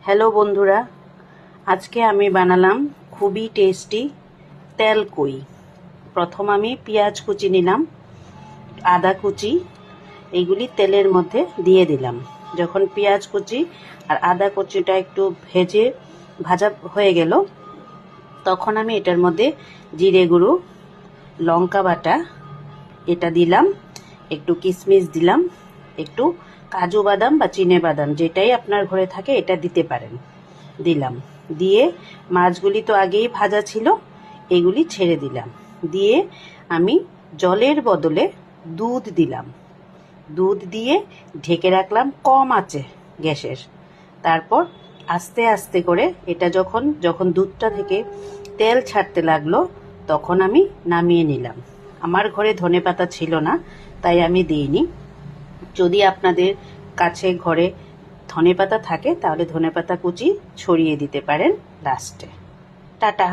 Hello বন্ধুরা, আজকে আমি বানালাম খুবই টেস্টি তেল কই। প্রথম আমি পেঁয়াজ কুচি নিলাম, আদা কুচি, এইগুলি তেলের মধ্যে দিয়ে দিলাম। যখন পেঁয়াজ কুচি আর আদা কুচিটা একটু ভাজা হয়ে গেল, তখন আমি এটার মধ্যে জিরে গুঁড়ো, লঙ্কা বাটা এটা দিলাম, একটু কিশমিশ দিলাম, একটু কাজু বাদাম বা চিনে বাদাম যেটাই আপনার ঘরে থাকে এটা দিতে পারেন, দিলাম। দিয়ে মাছগুলি তো আগেই ভাজা ছিল, এগুলি ছেড়ে দিলাম। দিয়ে আমি জলের বদলে দুধ দিলাম। দুধ দিয়ে ঢেকে রাখলাম কম আঁচে গ্যাসের। তারপর আস্তে আস্তে করে এটা যখন দুধটা থেকে তেল ছাড়তে লাগলো, তখন আমি নামিয়ে নিলাম। আমার ঘরে ধনেপাতা ছিল না, তাই আমি দিইনি। যদি আপনাদের কাছে ঘরে ধনেপাতা থাকে তাহলে ধনেপাতা কুচি ছড়িয়ে দিতে পারেন লাস্টে। টাটা।